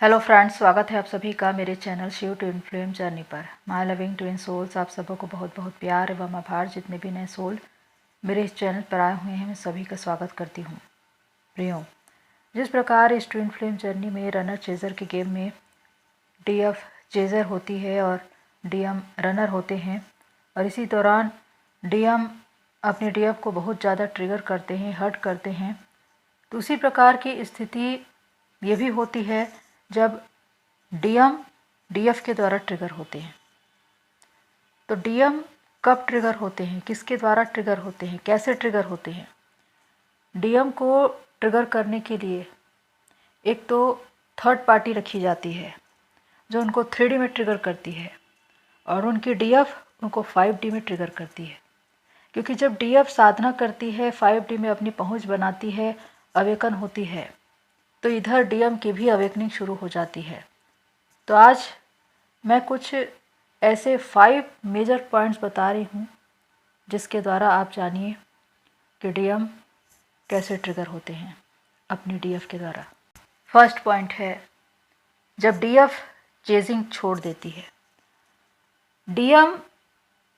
Hello friends, स्वागत है आप सभी का मेरे channel Shiv twin flame journey पर। माय लविंग ट्विन सोल्स, आप सबों को बहुत बहुत प्यार एवं आभार। जितने भी नए सोल मेरे इस चैनल पर आए हुए हैं, मैं सभी का स्वागत करती हूँ। प्रियो, जिस प्रकार इस ट्विन फ्लेम जर्नी में रनर चेजर के गेम में डीएफ चेजर होती है और डीएम रनर होते हैं, और इसी दौरान डीएम अपने डीएफ को बहुत ज़्यादा ट्रिगर करते हैं, हर्ट करते हैं, तो उसी प्रकार की स्थिति ये भी होती है जब डीएम डीएफ के द्वारा ट्रिगर होते हैं। तो डीएम कब ट्रिगर होते हैं, किसके द्वारा ट्रिगर होते हैं, कैसे ट्रिगर होते हैं? डीएम को ट्रिगर करने के लिए एक तो थर्ड पार्टी रखी जाती है जो उनको 3D में ट्रिगर करती है, और उनकी डीएफ उनको 5D में ट्रिगर करती है। क्योंकि जब डीएफ साधना करती है, 5D में अपनी पहुंच बनाती है, अवेकन होती है, तो इधर डीएम की भी अवेकनिंग शुरू हो जाती है। तो आज मैं कुछ ऐसे 5 मेजर पॉइंट्स बता रही हूँ जिसके द्वारा आप जानिए कि डीएम कैसे ट्रिगर होते हैं अपनी डीएफ के द्वारा। फर्स्ट पॉइंट है, जब डीएफ चेजिंग छोड़ देती है। डीएम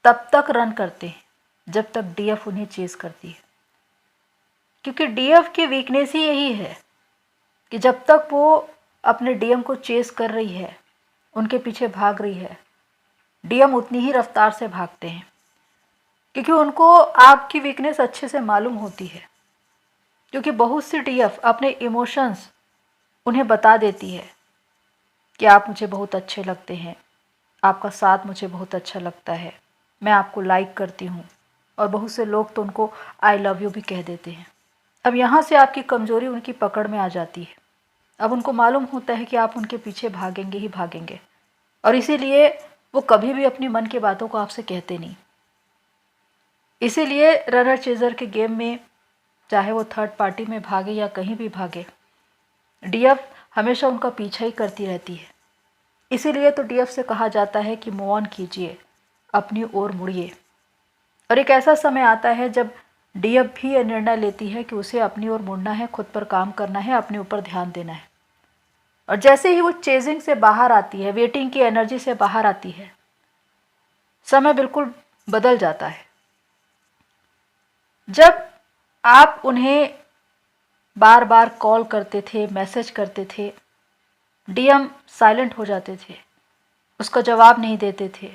तब तक रन करते हैं जब तक डीएफ उन्हें चेज करती है, क्योंकि डीएफ की वीकनेस ही यही है कि जब तक वो अपने डीएम को चेज कर रही है, उनके पीछे भाग रही है, डीएम उतनी ही रफ्तार से भागते हैं, क्योंकि उनको आपकी वीकनेस अच्छे से मालूम होती है। क्योंकि बहुत सी डीएफ अपने इमोशंस उन्हें बता देती है कि आप मुझे बहुत अच्छे लगते हैं, आपका साथ मुझे बहुत अच्छा लगता है, मैं आपको लाइक करती हूँ, और बहुत से लोग तो उनको आई लव यू भी कह देते हैं। अब यहाँ से आपकी कमज़ोरी उनकी पकड़ में आ जाती है। अब उनको मालूम होता है कि आप उनके पीछे भागेंगे ही भागेंगे, और इसीलिए वो कभी भी अपनी मन की बातों को आपसे कहते नहीं। इसीलिए रनर चेजर के गेम में चाहे वो थर्ड पार्टी में भागे या कहीं भी भागे, डीएफ हमेशा उनका पीछा ही करती रहती है। इसीलिए तो डीएफ से कहा जाता है कि मूव ऑन कीजिए, अपनी ओर मुड़िए। और एक ऐसा समय आता है जब डीएफ भी यह निर्णय लेती है कि उसे अपनी ओर मुड़ना है, खुद पर काम करना है, अपने ऊपर ध्यान देना है। और जैसे ही वो चेजिंग से बाहर आती है, वेटिंग की एनर्जी से बाहर आती है, समय बिल्कुल बदल जाता है। जब आप उन्हें बार बार कॉल करते थे, मैसेज करते थे, डीएम साइलेंट हो जाते थे, उसका जवाब नहीं देते थे,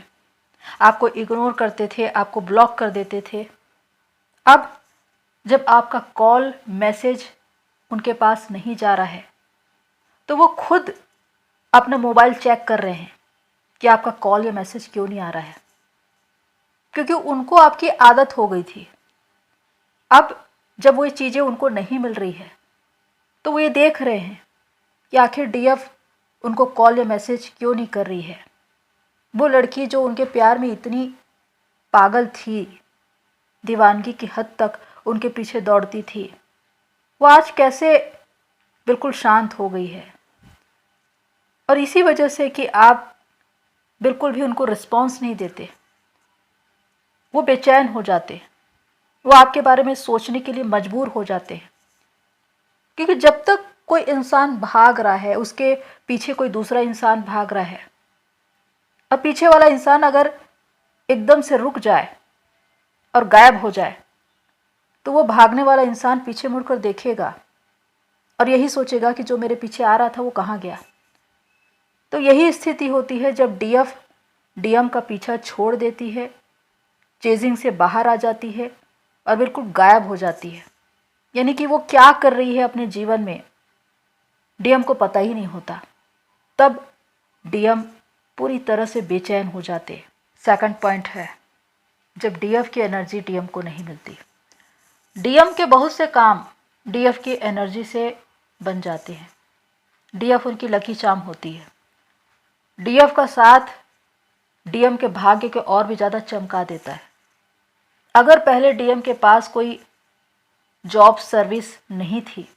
आपको इग्नोर करते थे, आपको ब्लॉक कर देते थे। अब जब आपका कॉल मैसेज उनके पास नहीं जा रहा है, तो वो खुद अपना मोबाइल चेक कर रहे हैं कि आपका कॉल या मैसेज क्यों नहीं आ रहा है, क्योंकि उनको आपकी आदत हो गई थी। अब जब वो ये चीज़ें उनको नहीं मिल रही है, तो वो ये देख रहे हैं कि आखिर डीएफ उनको कॉल या मैसेज क्यों नहीं कर रही है। वो लड़की जो उनके प्यार में इतनी पागल थी, दीवानगी की हद तक उनके पीछे दौड़ती थी, वो आज कैसे बिल्कुल शांत हो गई है। और इसी वजह से कि आप बिल्कुल भी उनको रिस्पॉन्स नहीं देते, वो बेचैन हो जाते, वो आपके बारे में सोचने के लिए मजबूर हो जाते हैं। क्योंकि जब तक कोई इंसान भाग रहा है, उसके पीछे कोई दूसरा इंसान भाग रहा है, और पीछे वाला इंसान अगर एकदम से रुक जाए और गायब हो जाए, तो वो भागने वाला इंसान पीछे मुड़कर देखेगा और यही सोचेगा कि जो मेरे पीछे आ रहा था वो कहाँ गया। तो यही स्थिति होती है जब डीएफ डीएम का पीछा छोड़ देती है, चेजिंग से बाहर आ जाती है और बिल्कुल गायब हो जाती है। यानी कि वो क्या कर रही है अपने जीवन में, डीएम को पता ही नहीं होता। तब डीएम पूरी तरह से बेचैन हो जाते। सेकंड पॉइंट है, जब डीएफ की एनर्जी डीएम को नहीं मिलती। डीएम के बहुत से काम डीएफ की एनर्जी से बन जाते हैं। डीएफ उनकी लकी चार्म होती है। डीएफ का साथ डीएम के भाग्य को और भी ज़्यादा चमका देता है। अगर पहले डीएम के पास कोई जॉब सर्विस नहीं थी,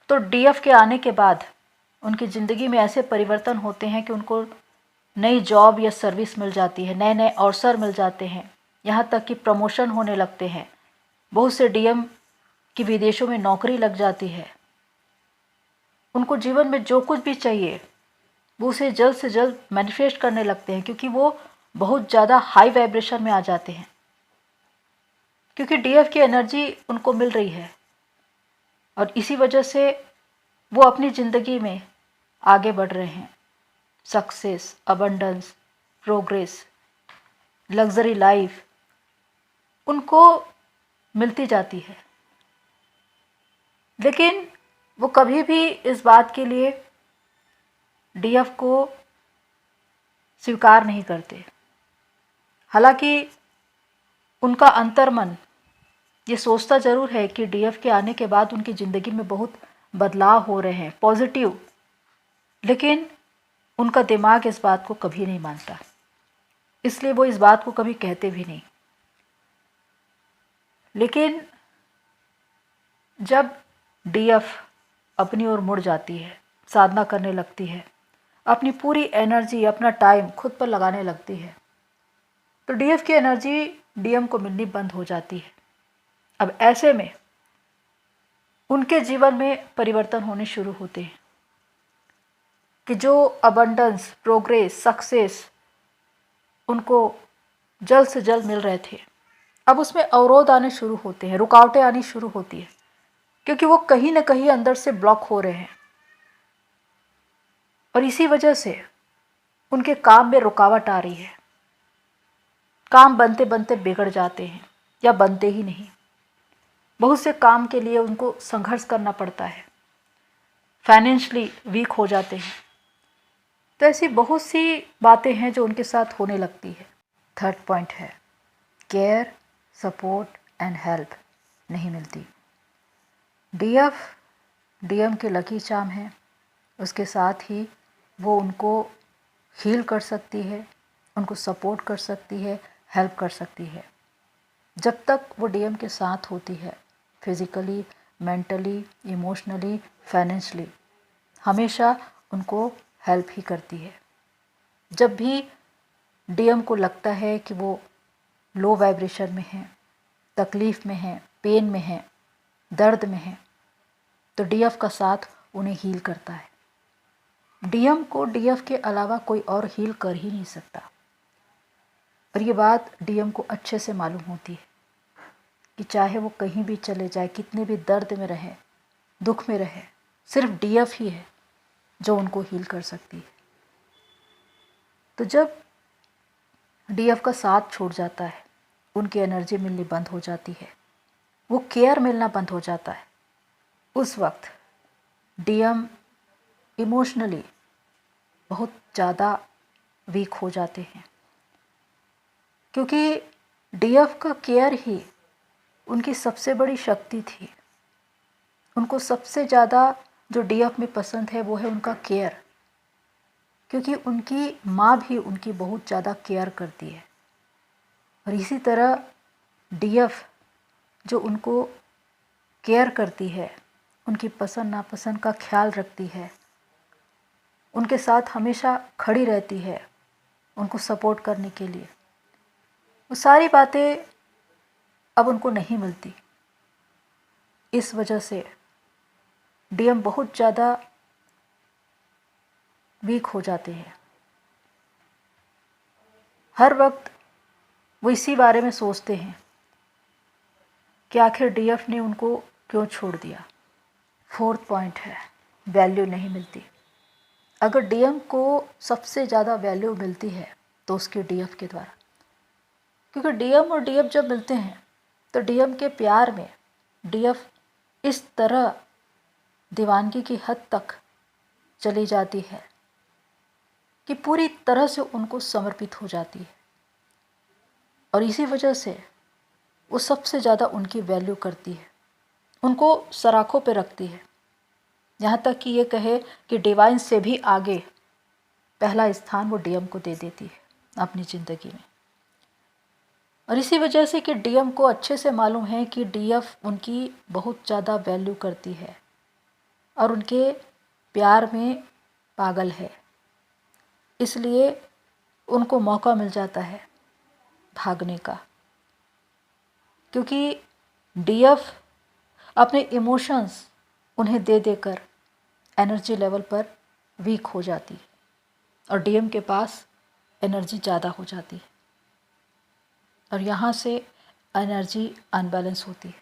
तो डीएफ के आने के बाद उनकी ज़िंदगी में ऐसे परिवर्तन होते हैं कि उनको नई जॉब या सर्विस मिल जाती है, नए नए अवसर मिल जाते हैं, यहाँ तक कि प्रमोशन होने लगते हैं। बहुत से डीएम की विदेशों में नौकरी लग जाती है। उनको जीवन में जो कुछ भी चाहिए वो उसे जल्द से जल्द मैनिफेस्ट करने लगते हैं, क्योंकि वो बहुत ज़्यादा हाई वाइब्रेशन में आ जाते हैं, क्योंकि डीएफ की एनर्जी उनको मिल रही है। और इसी वजह से वो अपनी ज़िंदगी में आगे बढ़ रहे हैं। Success, abundance, progress, luxury life उनको मिलती जाती है। लेकिन वो कभी भी इस बात के लिए डीएफ को स्वीकार नहीं करते। हालांकि उनका अंतर्मन ये सोचता ज़रूर है कि डीएफ के आने के बाद उनकी ज़िंदगी में बहुत बदलाव हो रहे हैं, पॉजिटिव, लेकिन उनका दिमाग इस बात को कभी नहीं मानता, इसलिए वो इस बात को कभी कहते भी नहीं। लेकिन जब डीएफ अपनी ओर मुड़ जाती है, साधना करने लगती है, अपनी पूरी एनर्जी, अपना टाइम खुद पर लगाने लगती है, तो डीएफ की एनर्जी डीएम को मिलनी बंद हो जाती है। अब ऐसे में उनके जीवन में परिवर्तन होने शुरू होते हैं कि जो अबंडेंस, प्रोग्रेस, सक्सेस उनको जल्द से जल्द मिल रहे थे, अब उसमें अवरोध आने शुरू होते हैं, रुकावटें आनी शुरू होती है, क्योंकि वो कहीं ना कहीं अंदर से ब्लॉक हो रहे हैं। और इसी वजह से उनके काम में रुकावट आ रही है। काम बनते बनते बिगड़ जाते हैं या बनते ही नहीं। बहुत से काम के लिए उनको संघर्ष करना पड़ता है, फाइनेंशियली वीक हो जाते हैं। तो ऐसी बहुत सी बातें हैं जो उनके साथ होने लगती है। थर्ड पॉइंट है, केयर, सपोर्ट एंड हेल्प नहीं मिलती। डीएफ डीएम के लकी चार्म है, उसके साथ ही वो उनको हील कर सकती है, उनको सपोर्ट कर सकती है, हेल्प कर सकती है। जब तक वो डीएम के साथ होती है, फिज़िकली, मेंटली, इमोशनली, फाइनेंशियली, हमेशा उनको हेल्प ही करती है। जब भी डीएम को लगता है कि वो लो वाइब्रेशन में है, तकलीफ़ में है, पेन में है, दर्द में है, तो डीएफ का साथ उन्हें हील करता है। डीएम को डीएफ के अलावा कोई और हील कर ही नहीं सकता। और ये बात डीएम को अच्छे से मालूम होती है कि चाहे वो कहीं भी चले जाए, कितने भी दर्द में रहे, दुख में रहे, सिर्फ डीएफ ही है जो उनको हील कर सकती है। तो जब डीएफ का साथ छूट जाता है, उनकी एनर्जी मिलनी बंद हो जाती है, वो केयर मिलना बंद हो जाता है, उस वक्त डीएम इमोशनली बहुत ज़्यादा वीक हो जाते हैं, क्योंकि डीएफ का केयर ही उनकी सबसे बड़ी शक्ति थी। उनको सबसे ज़्यादा जो डीएफ में पसंद है वो है उनका केयर, क्योंकि उनकी माँ भी उनकी बहुत ज़्यादा केयर करती है। और इसी तरह डीएफ जो उनको केयर करती है, उनकी पसंद नापसंद का ख्याल रखती है, उनके साथ हमेशा खड़ी रहती है उनको सपोर्ट करने के लिए, वो सारी बातें अब उनको नहीं मिलती। इस वजह से डीएम बहुत ज़्यादा वीक हो जाते हैं। हर वक्त वो इसी बारे में सोचते हैं कि आखिर डीएफ ने उनको क्यों छोड़ दिया। फोर्थ पॉइंट है, वैल्यू नहीं मिलती। अगर डीएम को सबसे ज़्यादा वैल्यू मिलती है तो उसके डीएफ के द्वारा, क्योंकि डीएम और डीएफ जब मिलते हैं तो डीएम के प्यार में डीएफ इस तरह दीवानगी की हद तक चली जाती है कि पूरी तरह से उनको समर्पित हो जाती है। और इसी वजह से वो सबसे ज़्यादा उनकी वैल्यू करती है, उनको सराखों पे रखती है, यहाँ तक कि ये कहे कि डिवाइन से भी आगे पहला स्थान वो डीएम को दे देती है अपनी ज़िंदगी में। और इसी वजह से कि डीएम को अच्छे से मालूम है कि डीएफ उनकी बहुत ज़्यादा वैल्यू करती है और उनके प्यार में पागल है, इसलिए उनको मौका मिल जाता है भागने का, क्योंकि डीएफ अपने इमोशंस उन्हें दे देकर एनर्जी लेवल पर वीक हो जाती है और डीएम के पास एनर्जी ज़्यादा हो जाती है और यहाँ से एनर्जी अनबैलेंस होती है।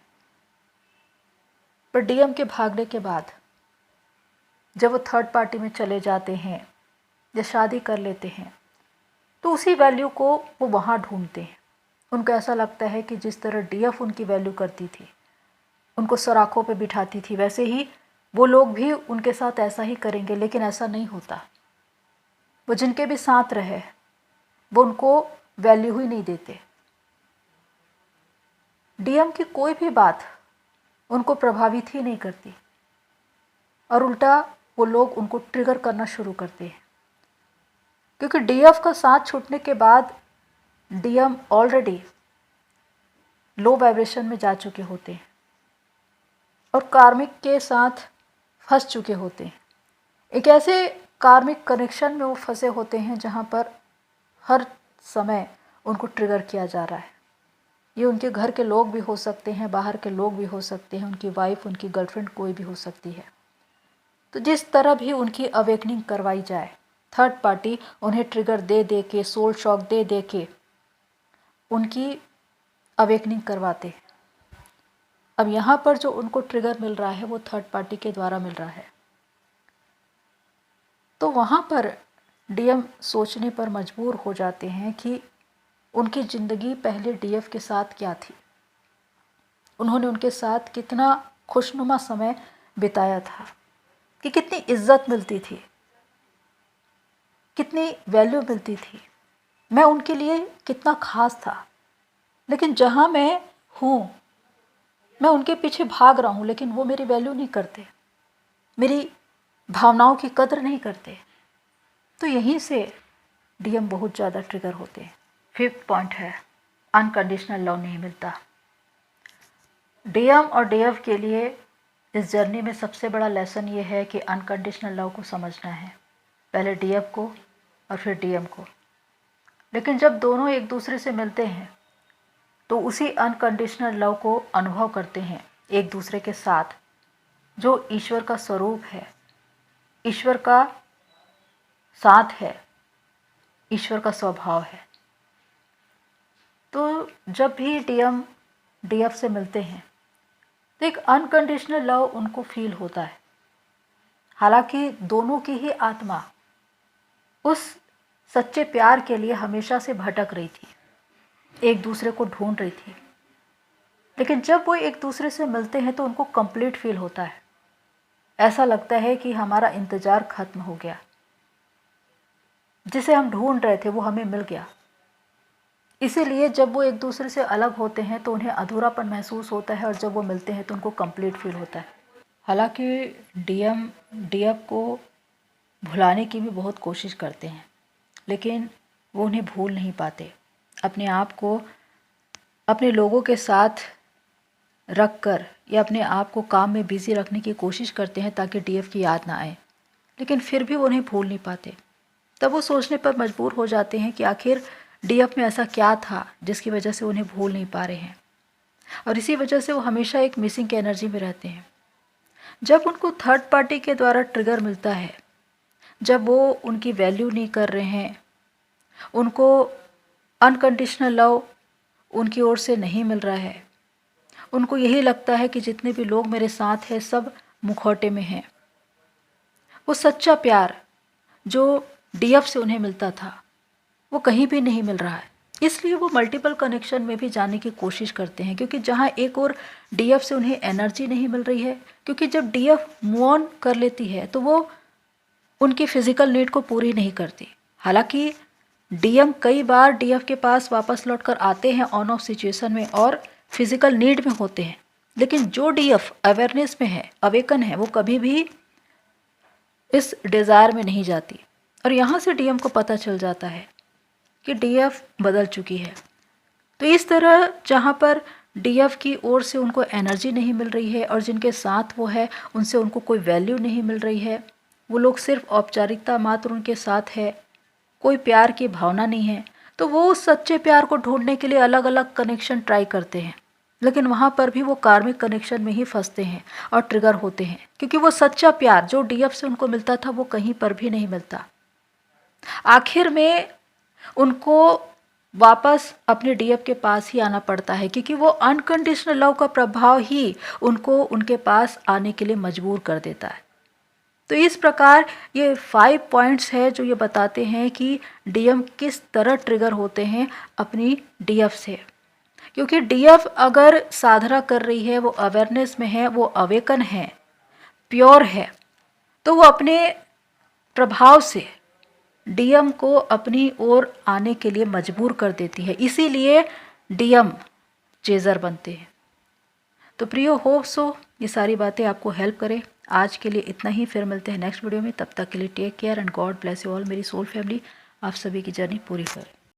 पर डीएम के भागने के बाद जब वो थर्ड पार्टी में चले जाते हैं या शादी कर लेते हैं तो उसी वैल्यू को वो वहाँ ढूंढते हैं। उनको ऐसा लगता है कि जिस तरह डीएफ उनकी वैल्यू करती थी, उनको सराखों पे बिठाती थी, वैसे ही वो लोग भी उनके साथ ऐसा ही करेंगे। लेकिन ऐसा नहीं होता। वो जिनके भी साथ रहे वो उनको वैल्यू ही नहीं देते। डीएम की कोई भी बात उनको प्रभावित ही नहीं करती और उल्टा वो लोग उनको ट्रिगर करना शुरू करते हैं, क्योंकि डीएफ का साथ छूटने के बाद डीएम ऑलरेडी लो वाइब्रेशन में जा चुके होते हैं और कार्मिक के साथ फंस चुके होते हैं। एक ऐसे कार्मिक कनेक्शन में वो फंसे होते हैं जहाँ पर हर समय उनको ट्रिगर किया जा रहा है। ये उनके घर के लोग भी हो सकते हैं, बाहर के लोग भी हो सकते हैं, उनकी वाइफ, उनकी गर्लफ्रेंड कोई भी हो सकती है। तो जिस तरह भी उनकी अवेकनिंग करवाई जाए, थर्ड पार्टी उन्हें ट्रिगर दे दे के, सोल शॉक दे दे के उनकी अवेकनिंग करवाते हैं। अब यहाँ पर जो उनको ट्रिगर मिल रहा है वो थर्ड पार्टी के द्वारा मिल रहा है। तो वहाँ पर डीएम सोचने पर मजबूर हो जाते हैं कि उनकी ज़िंदगी पहले डीएफ के साथ क्या थी, उन्होंने उनके साथ कितना खुशनुमा समय बिताया था, कि कितनी इज्जत मिलती थी, कितनी वैल्यू मिलती थी, मैं उनके लिए कितना खास था। लेकिन जहाँ मैं हूँ, मैं उनके पीछे भाग रहा हूँ, लेकिन वो मेरी वैल्यू नहीं करते, मेरी भावनाओं की कदर नहीं करते। तो यहीं से डीएम बहुत ज़्यादा ट्रिगर होते हैं। 5th पॉइंट है, अनकंडीशनल लव नहीं मिलता। डीएम और डीएफ के लिए इस जर्नी में सबसे बड़ा लेसन ये है कि अनकंडीशनल लव को समझना है, पहले डीएफ को और फिर डीएम को। लेकिन जब दोनों एक दूसरे से मिलते हैं तो उसी अनकंडीशनल लव को अनुभव करते हैं एक दूसरे के साथ, जो ईश्वर का स्वरूप है, ईश्वर का साथ है, ईश्वर का स्वभाव है। तो जब भी डीएम डीएफ से मिलते हैं तो एक अनकंडीशनल लव उनको फील होता है। हालांकि दोनों की ही आत्मा उस सच्चे प्यार के लिए हमेशा से भटक रही थी, एक दूसरे को ढूंढ रही थी। लेकिन जब वो एक दूसरे से मिलते हैं तो उनको कंप्लीट फील होता है। ऐसा लगता है कि हमारा इंतज़ार खत्म हो गया, जिसे हम ढूंढ रहे थे वो हमें मिल गया। इसीलिए जब वो एक दूसरे से अलग होते हैं तो उन्हें अधूरापन महसूस होता है और जब वो मिलते हैं तो उनको कंप्लीट फील होता है। हालांकि डीएम डीएफ को भुलाने की भी बहुत कोशिश करते हैं, लेकिन वो उन्हें भूल नहीं पाते। अपने आप को अपने लोगों के साथ रख कर या अपने आप को काम में बिज़ी रखने की कोशिश करते हैं ताकि डीएफ की याद ना आए, लेकिन फिर भी वो उन्हें भूल नहीं पाते। तब वो सोचने पर मजबूर हो जाते हैं कि आखिर डीएफ में ऐसा क्या था जिसकी वजह से उन्हें भूल नहीं पा रहे हैं, और इसी वजह से वो हमेशा एक मिसिंग की एनर्जी में रहते हैं। जब उनको थर्ड पार्टी के द्वारा ट्रिगर मिलता है, जब वो उनकी वैल्यू नहीं कर रहे हैं, उनको अनकंडीशनल लव उनकी ओर से नहीं मिल रहा है, उनको यही लगता है कि जितने भी लोग मेरे साथ हैं सब मुखौटे में हैं, वो सच्चा प्यार जो डीएफ से उन्हें मिलता था वो कहीं भी नहीं मिल रहा है। इसलिए वो मल्टीपल कनेक्शन में भी जाने की कोशिश करते हैं, क्योंकि जहाँ एक और डीएफ से उन्हें एनर्जी नहीं मिल रही है, क्योंकि जब डीएफ मूव ऑन कर लेती है तो वो उनकी फिजिकल नीड को पूरी नहीं करती। हालांकि डीएम कई बार डीएफ के पास वापस लौट कर आते हैं ऑन ऑफ सिचुएशन में और फिजिकल नीड में होते हैं, लेकिन जो डीएफ अवेयरनेस में है, अवेकन है, वो कभी भी इस डिज़ायर में नहीं जाती। और यहाँ से डीएम को पता चल जाता है कि डीएफ बदल चुकी है। तो इस तरह जहाँ पर डीएफ की ओर से उनको एनर्जी नहीं मिल रही है और जिनके साथ वो है उनसे उनको कोई वैल्यू नहीं मिल रही है, वो लोग सिर्फ औपचारिकता मात्र उनके साथ है, कोई प्यार की भावना नहीं है, तो वो उस सच्चे प्यार को ढूंढने के लिए अलग अलग कनेक्शन ट्राई करते हैं। लेकिन वहाँ पर भी वो कार्मिक कनेक्शन में ही फंसते हैं और ट्रिगर होते हैं, क्योंकि वो सच्चा प्यार जो डीएफ से उनको मिलता था वो कहीं पर भी नहीं मिलता। आखिर में उनको वापस अपने डीएफ के पास ही आना पड़ता है, क्योंकि वो अनकंडीशनल लव का प्रभाव ही उनको उनके पास आने के लिए मजबूर कर देता है। तो इस प्रकार ये 5 पॉइंट्स है जो ये बताते हैं कि डीएम किस तरह ट्रिगर होते हैं अपनी डीएफ से। क्योंकि डीएफ अगर साधना कर रही है, वो अवेयरनेस में है, वो अवेकन है, प्योर है, तो वो अपने प्रभाव से डीएम को अपनी ओर आने के लिए मजबूर कर देती है, इसीलिए डीएम चेजर बनते हैं। तो प्रियो, होप सो ये सारी बातें आपको हेल्प करें। आज के लिए इतना ही, फिर मिलते हैं नेक्स्ट वीडियो में। तब तक के लिए take care and God bless you all. मेरी सोल फैमिली आप सभी की जर्नी पूरी करे।